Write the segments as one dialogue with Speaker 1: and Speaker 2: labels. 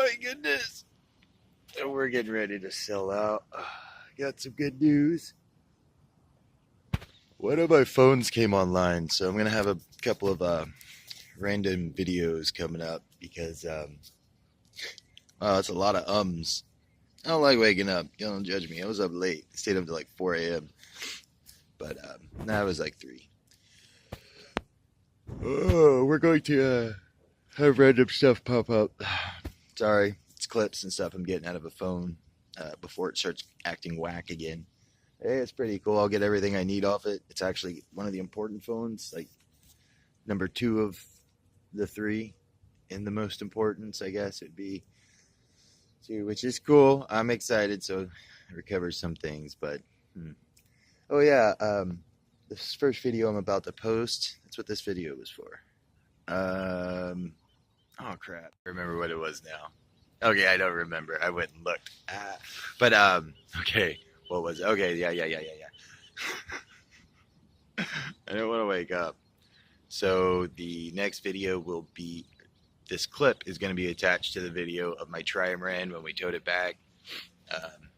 Speaker 1: my goodness. And we're getting ready to sell out. Got some good news. One of my phones came online, so I'm going to have a couple of random videos coming up because it's a lot of ums. I don't like waking up. You don't judge me. I was up late. I stayed up till like 4 a.m. But now it was like 3. Oh, we're going to have random stuff pop up. Sorry, it's clips and stuff I'm getting out of a phone before it starts acting whack again. Hey, it's pretty cool. I'll get everything I need off it. It's actually one of the important phones, like number 2 of the 3 in the most importance, I guess it'd be 2, which is cool. I'm excited, so it recovers some things, but oh yeah, this first video I'm about to post, that's what this video was for. Oh crap, I remember what it was now. Okay, I don't remember. I went and looked. But okay, what was it? Okay, yeah. I don't want to wake up. So the next video will be, this clip is going to be attached to the video of my trimaran when we towed it back.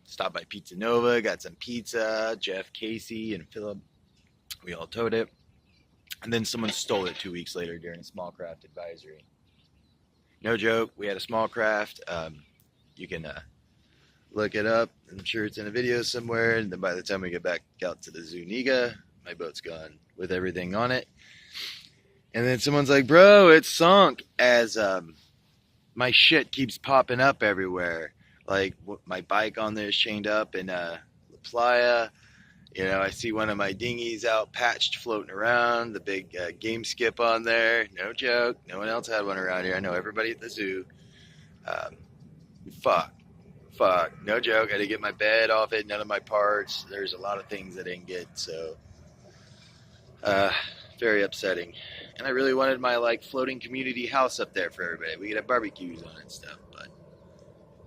Speaker 1: Stopped by Pizza Nova, got some pizza. Jeff, Casey, and Philip, we all towed it. And then someone stole it 2 weeks later during a small craft advisory. No joke, we had a small craft. You can look it up. I'm sure it's in a video somewhere. And then by the time we get back out to the Zuniga, my boat's gone with everything on it. And then someone's like, bro, it's sunk, as my shit keeps popping up everywhere. Like my bike on there is chained up in the playa. You know, I see one of my dinghies out patched floating around, the big game skip on there. No joke. No one else had one around here. I know everybody at the zoo. Fuck. No joke. I didn't get my bed off it, none of my parts. There's a lot of things I didn't get, so very upsetting. And I really wanted my like floating community house up there for everybody. We could have barbecues on it and stuff, but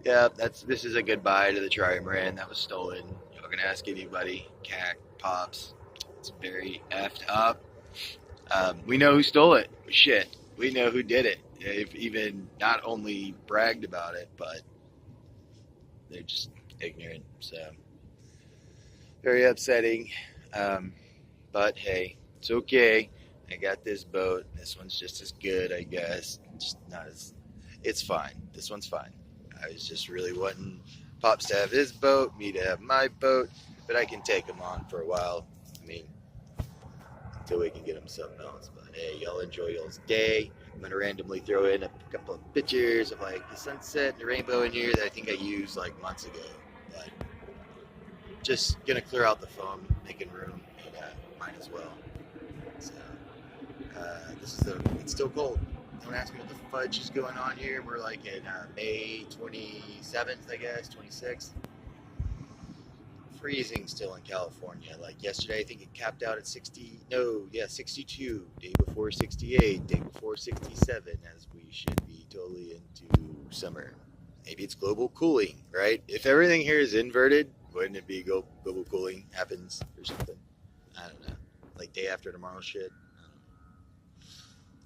Speaker 1: yeah, this is a goodbye to the trimaran that was stolen. Y'all can ask anybody, Cac, Pops. It's very effed up. We know who stole it. Shit, we know who did it. They've even not only bragged about it, but they're just ignorant. So very upsetting. But hey, it's okay. I got this boat. This one's just as good, I guess. Just not as. It's fine. This one's fine. I was just really wanting Pops to have his boat, me to have my boat, but I can take him on for a while. I mean, until we can get him something else. But hey, y'all enjoy y'all's day. I'm gonna randomly throw in a couple of pictures of like the sunset and the rainbow in here that I think I used like months ago. But just gonna clear out the phone, making room, and might as well. So it's still cold. Don't ask me what the fudge is going on here. We're like in May 27th, I guess, 26th. Freezing still in California. Like yesterday, I think it capped out at 62. Day before 68. Day before 67, as we should be totally into summer. Maybe it's global cooling, right? If everything here is inverted, wouldn't it be global cooling happens or something? I don't know. Like day after tomorrow shit.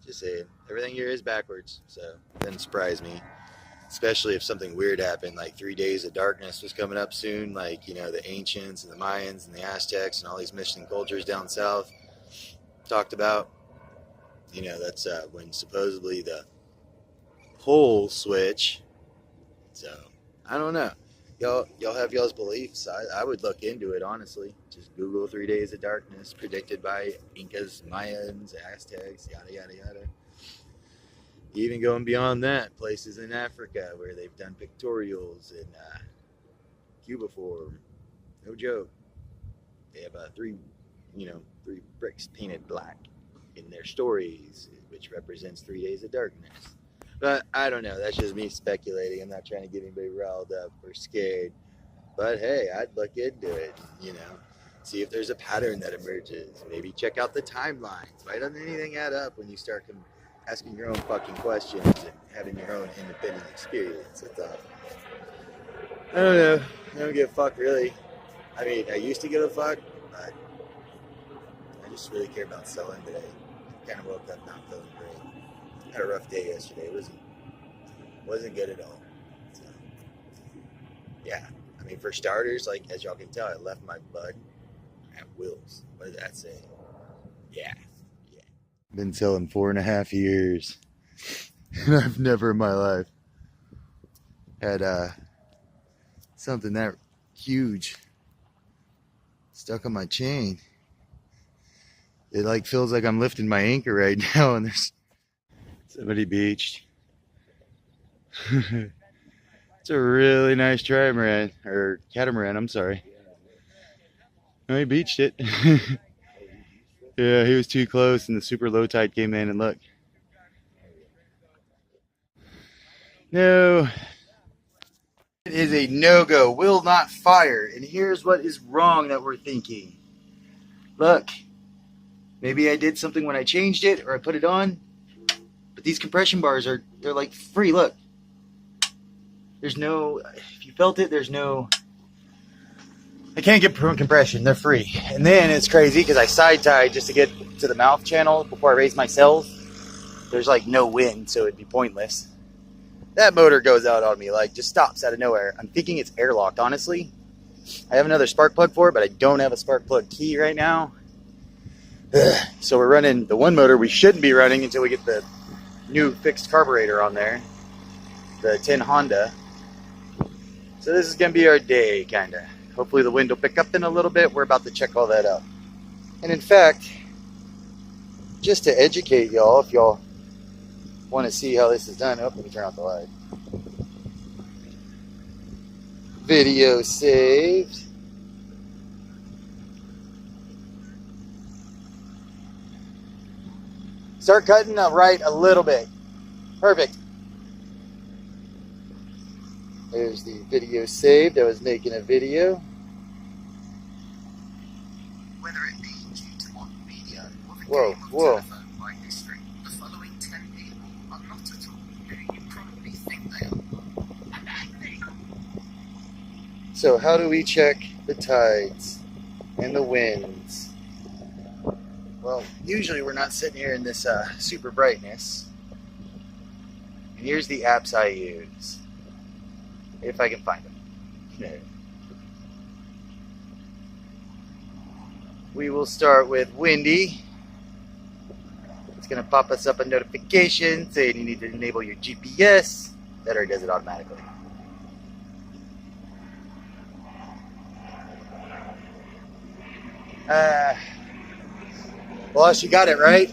Speaker 1: Just saying, everything here is backwards, so it doesn't surprise me. Especially if something weird happened, like 3 days of darkness was coming up soon, like, you know, the ancients and the Mayans and the Aztecs and all these Michelin cultures down south talked about. You know, that's when supposedly the pole switch. So, I don't know. Y'all have y'all's beliefs. I would look into it, honestly. Just Google 3 days of darkness predicted by Incas, Mayans, Aztecs, yada, yada, yada. Even going beyond that, places in Africa where they've done pictorials in cubiform. No joke. They have 3 bricks painted black in their stories, which represents 3 days of darkness. But I don't know. That's just me speculating. I'm not trying to get anybody riled up or scared. But hey, I'd look into it, you know, see if there's a pattern that emerges. Maybe check out the timelines. Why doesn't anything add up when you start asking your own fucking questions and having your own independent experience? I don't know. I don't give a fuck, really. I mean, I used to give a fuck, but I just really care about selling today. Kind of woke up not feeling great. Had a rough day yesterday. It wasn't good at all. Yeah, I mean, for starters, like as y'all can tell, I left my bud at Will's. What does that say? Yeah, yeah. Been selling 4.5 years, and I've never in my life had something that huge stuck on my chain. It like feels like I'm lifting my anchor right now, and there's somebody beached. It's a really nice trimaran, or catamaran, I'm sorry. No, he beached it. Yeah, he was too close and the super low tide came in, and look. No. It is a no-go, will not fire. And here's what is wrong that we're thinking. Look, maybe I did something when I changed it or I put it on, but these compression bars they're like free, look. There's no, if you felt it, there's no, I can't get compression, they're free. And then it's crazy because I side tied just to get to the mouth channel before I raise my sails. There's like no wind, so it'd be pointless. That motor goes out on me, like just stops out of nowhere. I'm thinking it's airlocked, honestly. I have another spark plug for it, but I don't have a spark plug key right now. So we're running the one motor we shouldn't be running until we get the new fixed carburetor on there, the 10 Honda. So this is gonna be our day, kinda. Hopefully the wind will pick up in a little bit. We're about to check all that out. And in fact, just to educate y'all, if y'all want to see how this is done, oh, let me turn off the light. Video saved. Start cutting right a little bit. Perfect. There's the video saved. I was making a video. Whether it be due to modern media or the game of telephone by history, the following 10 people are not at all who you probably think they are. So how do we check the tides and the winds? Well, usually we're not sitting here in this super brightness. And here's the apps I use. If I can find them. Okay. We will start with windy. It's going to pop us up a notification saying you need to enable your GPS. That already does it automatically. Well, she got it right.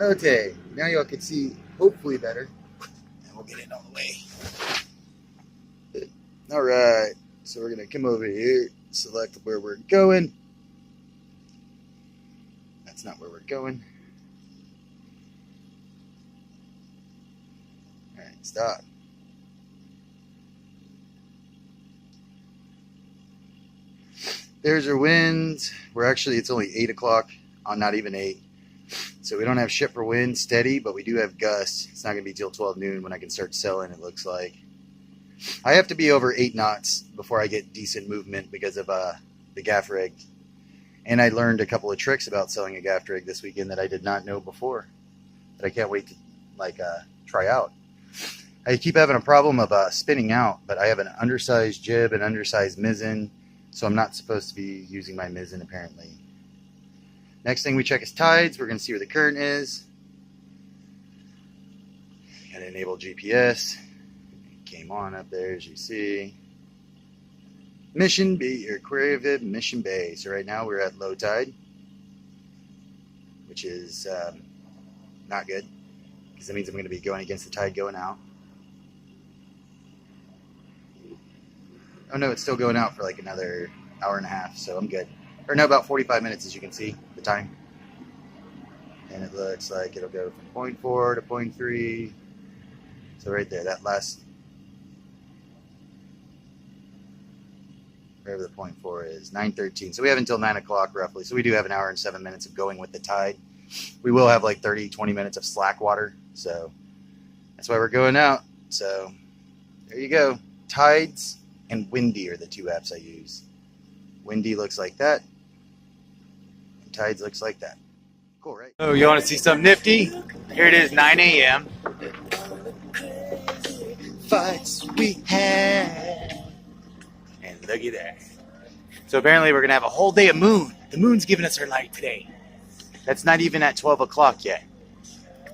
Speaker 1: Okay, now y'all can see hopefully better. And we'll get it all the way. Alright, so we're going to come over here, select where we're going. That's not where we're going. Alright, stop. There's our winds. It's only 8 o'clock on not even 8. So we don't have shit for wind steady, but we do have gusts. It's not going to be till 12 noon when I can start selling, it looks like. I have to be over 8 knots before I get decent movement because of the gaff rig. And I learned a couple of tricks about selling a gaff rig this weekend that I did not know before, that I can't wait to try out. I keep having a problem of spinning out, but I have an undersized jib and undersized mizzen, so I'm not supposed to be using my mizzen apparently. Next thing we check is tides. We're going to see where the current is. Got to enable GPS. Came on up there as you see. Mission B, or Query Vid, Mission Bay. So right now we're at low tide, which is not good because that means I'm going to be going against the tide going out. Oh no, it's still going out for like another hour and a half, so I'm good. Or no, about 45 minutes as you can see, the time. And it looks like it'll go from 0.4 to 0.3. So right there, that last, wherever the 0.4 is, 9:13. So we have until 9 o'clock roughly. So we do have an hour and 7 minutes of going with the tide. We will have like 30, 20 minutes of slack water. So that's why we're going out. So there you go. Tides and windy are the two apps I use. Windy looks like that. And tides looks like that. Cool, right? Oh, you want to see something nifty? Here it is, 9 a.m.
Speaker 2: what we had. And look at that. So apparently we're going to have a whole day of moon. The moon's giving us her light today. That's not even at 12 o'clock yet.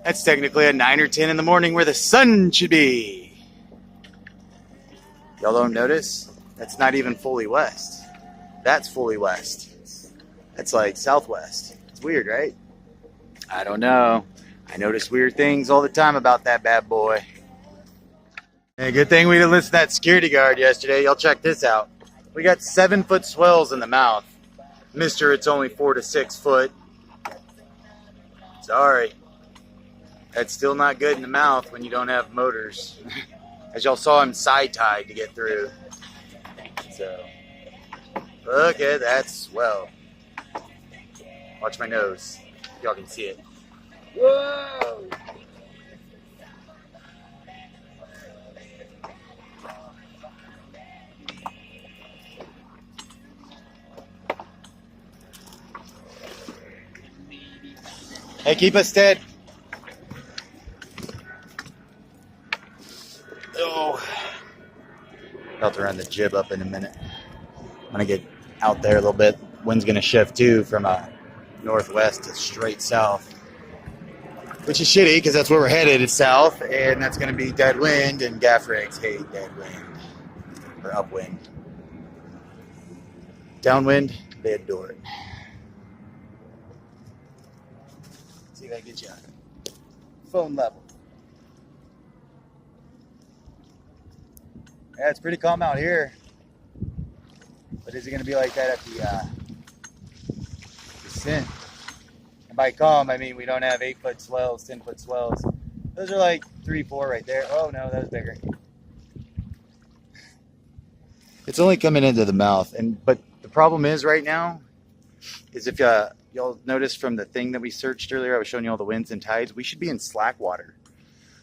Speaker 2: That's technically at 9 or 10 in the morning where the sun should be. Y'all don't notice? That's not even fully west. That's fully west. That's like southwest. It's weird, right? I don't know. I notice weird things all the time about that bad boy. And good thing we didn't listen to that security guard yesterday. Y'all check this out. We got 7-foot swells in the mouth. Mister, it's only 4 to 6 foot. Sorry. That's still not good in the mouth when you don't have motors. As y'all saw him side-tied to get through. So, look at that swell. Watch my nose. Y'all can see it. Whoa! Hey, keep us steady. Oh. About to run the jib up in a minute. I'm going to get out there a little bit. Wind's going to shift too from northwest to straight south. Which is shitty because that's where we're headed. It's south, and that's going to be dead wind, and gaff rigs hate dead wind. Or upwind. Downwind, they adore it. See if I can get you phone level. Yeah, it's pretty calm out here. But is it going to be like that at the descent? And by calm, I mean we don't have 8-foot swells, 10-foot swells. Those are like 3, 4 right there. Oh no, that was bigger. It's only coming into the mouth, but the problem is right now is if y'all noticed from the thing that we searched earlier, I was showing you all the winds and tides. We should be in slack water.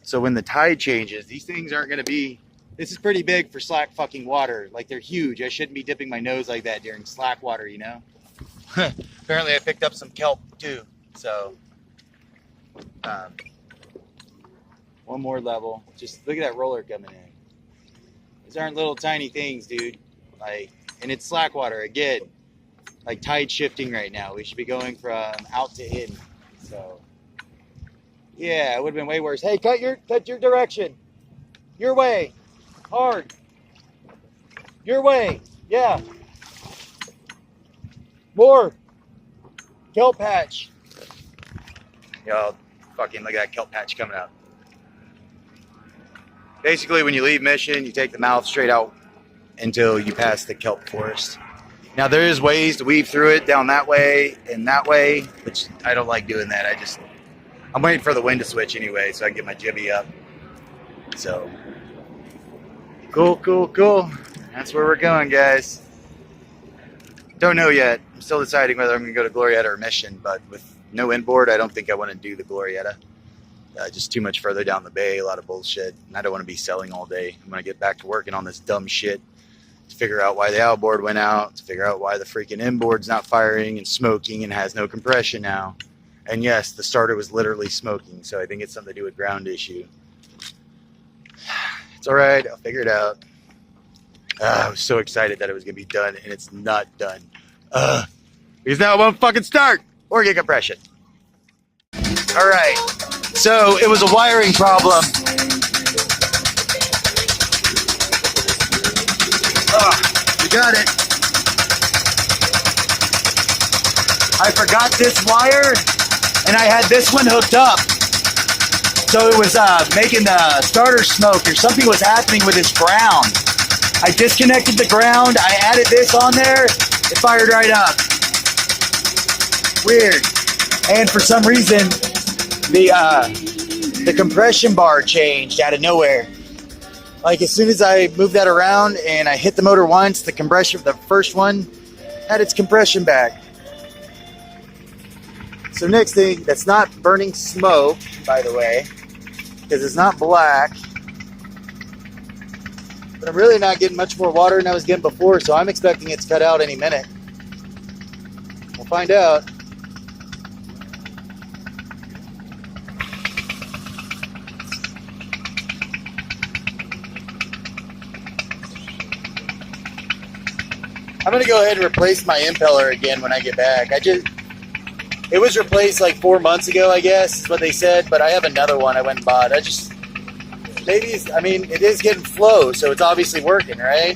Speaker 2: So when the tide changes, these things aren't going to be. This is pretty big for slack fucking water. Like, they're huge. I shouldn't be dipping my nose like that during slack water, you know? Apparently I picked up some kelp too. So, one more level. Just look at that roller coming in. These aren't little tiny things, dude. Like, and it's slack water again. Like tide shifting right now. We should be going from out to in. So, yeah, it would have been way worse. Hey, cut your direction. Your way. Hard. Your way. Yeah. More. Kelp patch. Yo, fucking look at that kelp patch coming up. Basically, when you leave Mission, you take the mouth straight out until you pass the kelp forest. Now, there is ways to weave through it down that way and that way, which I don't like doing that. I'm waiting for the wind to switch anyway so I can get my jibby up. So, cool, cool, cool. That's where we're going, guys. Don't know yet. I'm still deciding whether I'm going to go to Glorietta or Mission, but with no inboard, I don't think I want to do the Glorietta. Just too much further down the bay, a lot of bullshit, and I don't want to be selling all day. I'm going to get back to working on this dumb shit to figure out why the outboard went out, to figure out why the freaking inboard's not firing and smoking and has no compression now. And yes, the starter was literally smoking, so I think it's something to do with ground issue. It's all right. I'll figure it out. I was so excited that it was going to be done, and it's not done. Because now it won't fucking start or get compression. All right. So it was a wiring problem. We got it. I forgot this wire, and I had this one hooked up. So it was making the starter smoke, or something was happening with this ground. I disconnected the ground, I added this on there, it fired right up. Weird. And for some reason, the compression bar changed out of nowhere. Like, as soon as I moved that around and I hit the motor once, the first one had its compression back. So next thing, that's not burning smoke, by the way, because it's not black. But I'm really not getting much more water than I was getting before, so I'm expecting it to cut out any minute. We'll find out. I'm gonna go ahead and replace my impeller again when I get back. It was replaced like 4 months ago, I guess, is what they said, but I have another one I went and bought. It is getting flow, so it's obviously working, right?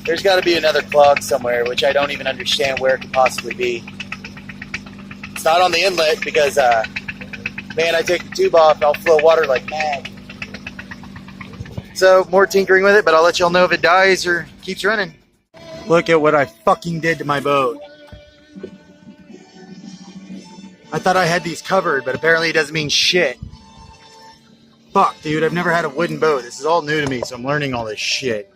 Speaker 2: There's got to be another clog somewhere, which I don't even understand where it could possibly be. It's not on the inlet because, man, I take the tube off, I'll flow water like mad. So, more tinkering with it, but I'll let y'all know if it dies or keeps running. Look at what I fucking did to my boat. I thought I had these covered, but apparently it doesn't mean shit. Fuck, dude, I've never had a wooden boat. This is all new to me, so I'm learning all this shit.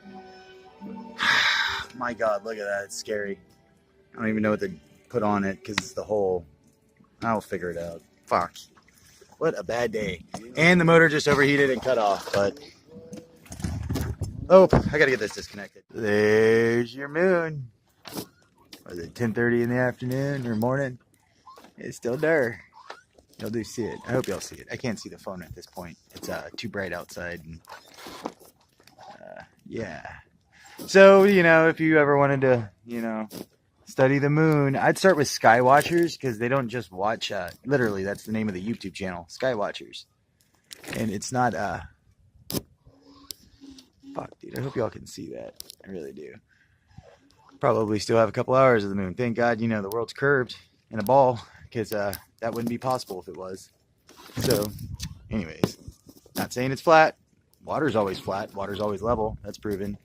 Speaker 2: My God, look at that. It's scary. I don't even know what to put on it because it's the hole. I'll figure it out. Fuck. What a bad day. And the motor just overheated and cut off, but... Oh, I gotta get this disconnected. There's your moon. Was it 10:30 in the afternoon or morning? It's still there. Y'all do see it. I hope y'all see it. I can't see the phone at this point. It's too bright outside. And, yeah. So, you know, if you ever wanted to, you know, study the moon, I'd start with Sky Watchers because they don't just watch, literally, that's the name of the YouTube channel, Sky Watchers. And it's not, fuck, dude, I hope y'all can see that. I really do. Probably still have a couple hours of the moon. Thank God, you know, the world's curved in a ball. Because that wouldn't be possible if it was. So, anyways, not saying it's flat. Water's always flat. Water's always level. That's proven.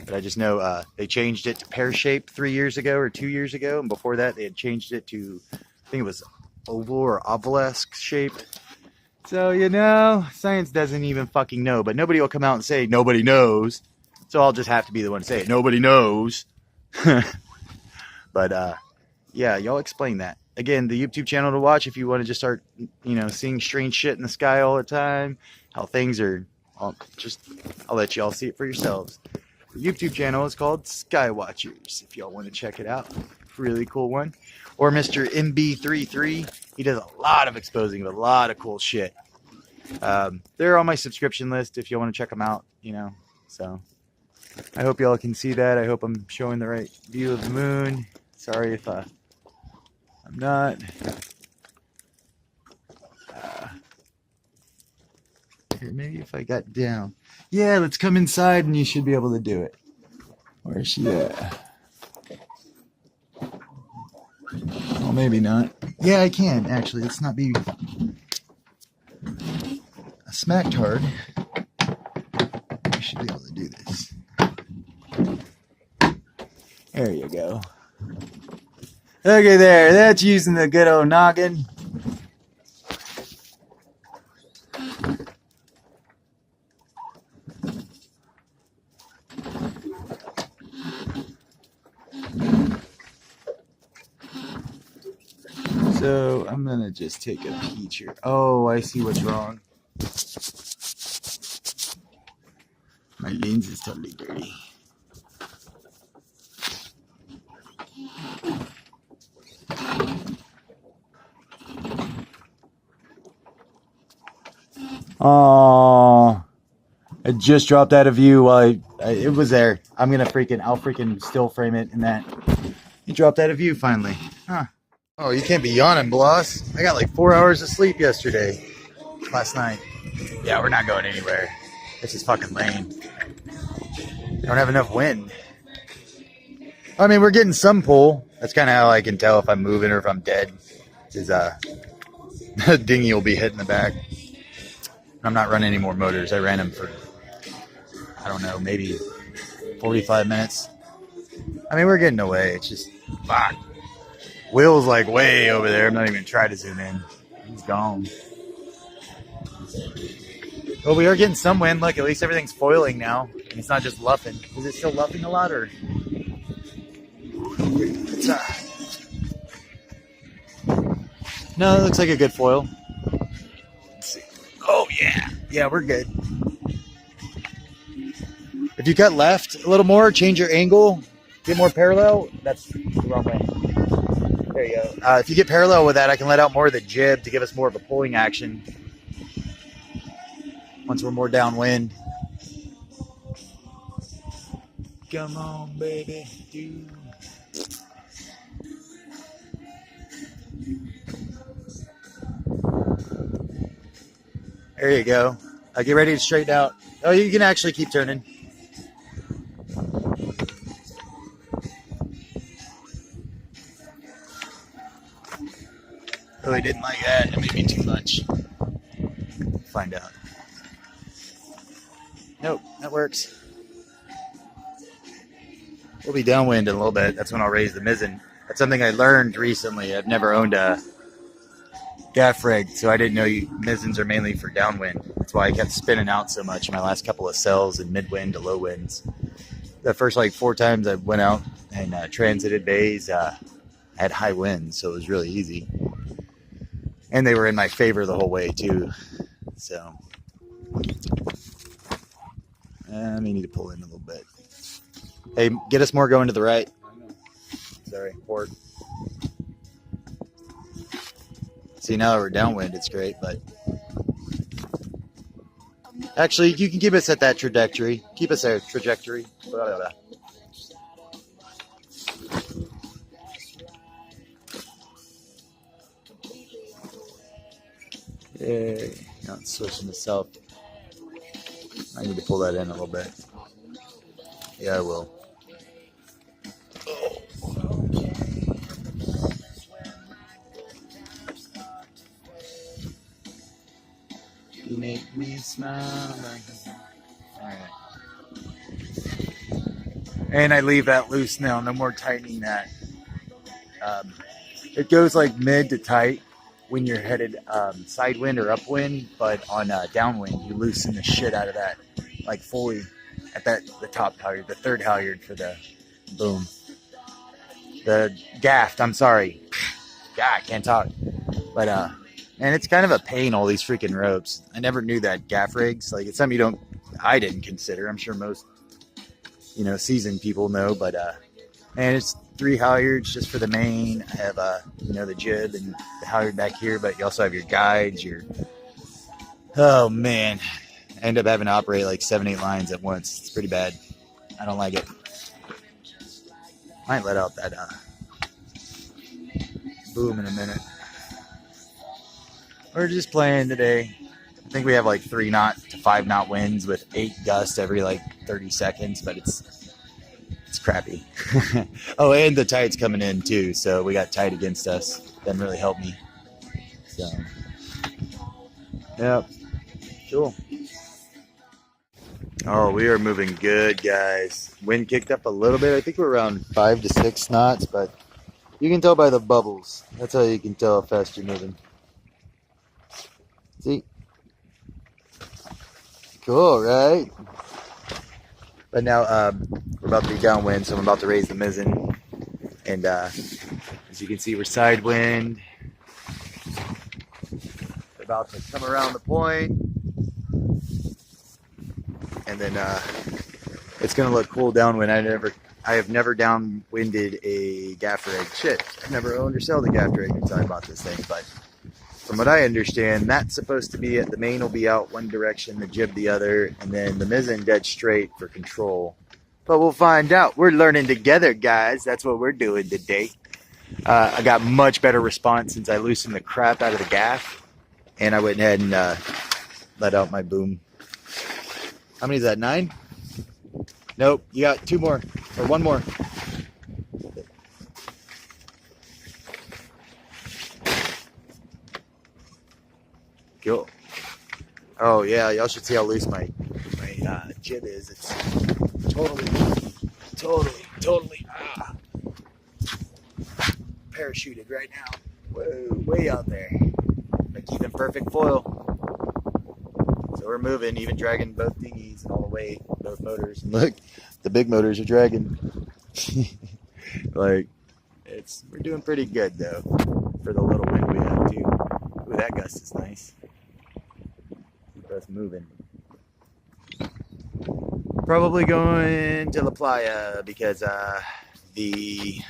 Speaker 2: But I just know they changed it to pear shape 3 years ago or 2 years ago. And before that, they had changed it to, I think it was oval or obelisk shaped. So, you know, science doesn't even fucking know. But nobody will come out and say, nobody knows. So I'll just have to be the one to say it. Nobody knows. But, yeah, y'all explain that. Again, the YouTube channel to watch if you want to just start, you know, seeing strange shit in the sky all the time. How things are, I'll let y'all see it for yourselves. The YouTube channel is called Sky Watchers, if y'all want to check it out. Really cool one. Or Mr. MB33. He does a lot of exposing of a lot of cool shit. They're on my subscription list if you want to check them out, you know. So, I hope y'all can see that. I hope I'm showing the right view of the moon. Sorry if I'm not. Here, maybe if I got down. Yeah, let's come inside and you should be able to do it. Where is she at? Well, maybe not. Yeah, I can, actually. Let's not be a smack hard. I should be able to do this. There you go. Okay, there. That's using the good old noggin. So I'm gonna just take a peach here. Oh, I see what's wrong. My lens is totally dirty. Oh, I just dropped out of view while it was there. I'll freaking still frame it in that. He dropped out of view finally. Huh. Oh, you can't be yawning, boss. I got like 4 hours of sleep last night. Yeah, we're not going anywhere. This is fucking lame. Don't have enough wind. I mean, we're getting some pull. That's kind of how I can tell if I'm moving or if I'm dead. Is the dinghy will be hitting the back. I'm not running any more motors. I ran them for, I don't know, maybe 45 minutes. I mean, we're getting away. It's just, fuck. Will's like way over there. I'm not even going to try to zoom in. He's gone. Well, we are getting some wind. Look, at least everything's foiling now. And it's not just luffing. Is it still luffing a lot, or? It's, no, it looks like a good foil. Let's see. Oh, yeah. Yeah, we're good. If you cut left a little more, change your angle, get more parallel. That's the wrong way. There you go. If you get parallel with that, I can let out more of the jib to give us more of a pulling action once we're more downwind. Come on, baby. Dude. There you go. Get ready to straighten out. Oh, you can actually keep turning. Really didn't like that. It made me too much. Find out. Nope, that works. We'll be downwind in a little bit. That's when I'll raise the mizzen. That's something I learned recently. I've never owned a gaff rig, so I didn't know mizzens are mainly for downwind. That's why I kept spinning out so much in my last couple of cells in midwind to low winds. The first like 4 times I went out and transited bays, I had high winds, so it was really easy. And they were in my favor the whole way too. So I may need to pull in a little bit. Hey, get us more going to the right. Sorry, port. See, now that we're downwind, it's great, but actually, you can keep us at that trajectory. Keep us at trajectory. Blah, blah, blah. Yay. Now it's switching to south. I need to pull that in a little bit. Yeah, I will. You make me smile. Alright. And I leave that loose now. No more tightening that. It goes like mid to tight when you're headed sidewind or upwind, but on downwind, you loosen the shit out of that, like fully at the top halyard, the third halyard for the boom. The gaff, I'm sorry. God, I can't talk. But and it's kind of a pain, all these freaking ropes. I never knew that gaff rigs. Like, it's something I didn't consider. I'm sure most, seasoned people know, but and it's 3 halyards just for the main. I have the jib and the halyard back here, but you also have your guides, oh man. I end up having to operate like 7-8 lines at once. It's pretty bad. I don't like it. Might let out that boom in a minute. We're just playing today. I think we have like 3 knot to 5 knot winds with 8 gusts every like 30 seconds, but it's crappy. Oh, and the tide's coming in too, so we got tide against us. That really helped me. So, yeah, cool. Oh, we are moving good, guys. Wind kicked up a little bit. I think we're around 5 to 6 knots, but you can tell by the bubbles. That's how you can tell how fast you're moving. See? Cool, right? But now we're about to be downwind, so I'm about to raise the mizzen. And as you can see, we're sidewind. We're about to come around the point. And then it's going to look cool downwind. I have never downwinded a gaff rig. Shit, I've never owned or sold a gaff rig until I bought this thing, but from what I understand, that's supposed to be it. The main will be out one direction, the jib the other, and then the mizzen dead straight for control. But we'll find out. We're learning together, guys. That's what we're doing today. I got much better response since I loosened the crap out of the gaff, and I went ahead and let out my boom. How many is that? 9? Nope. You got 2 more, or 1 more. Cool. Oh yeah, y'all should see how loose my jib is. It's totally parachuted right now. Whoa, way out there. But keeping perfect foil. So we're moving, even dragging both dinghies and all the way, both motors. And look, the big motors are dragging. Like, we're doing pretty good though for the little wind we have too. Ooh, that gust is nice. Us moving. Probably going to La Playa because the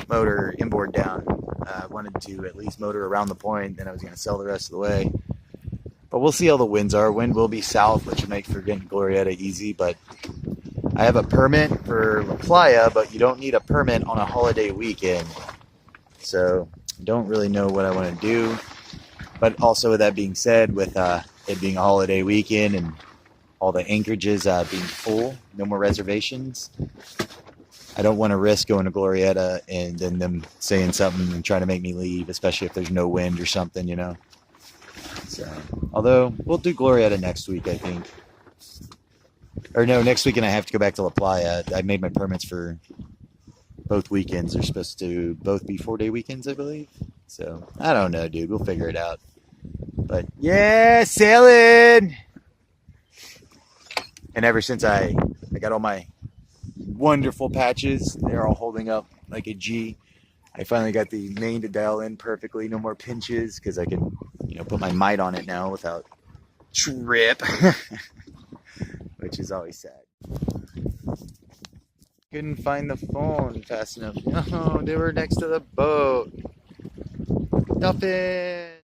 Speaker 2: motor inboard down. I wanted to at least motor around the point, then I was going to sell the rest of the way. But we'll see how the winds are. Wind will be south, which will make for getting Glorietta easy, but I have a permit for La Playa, but you don't need a permit on a holiday weekend. So I don't really know what I want to do. But also with that being said, with it being a holiday weekend and all the anchorages being full, no more reservations, I don't want to risk going to Glorieta and then them saying something and trying to make me leave, especially if there's no wind or something, you know. So, although we'll do Glorieta next week, I think. Or no, next weekend I have to go back to La Playa. I made my permits for both weekends. They're supposed to both be 4-day weekends, I believe. So, I don't know, dude. We'll figure it out. But, yeah, sailing! And ever since I got all my wonderful patches, they're all holding up like a G. I finally got the main to dial in perfectly. No more pinches because I can, put my might on it now without trip. Which is always sad. Couldn't find the phone fast enough. No, they were next to the boat. Stuff it.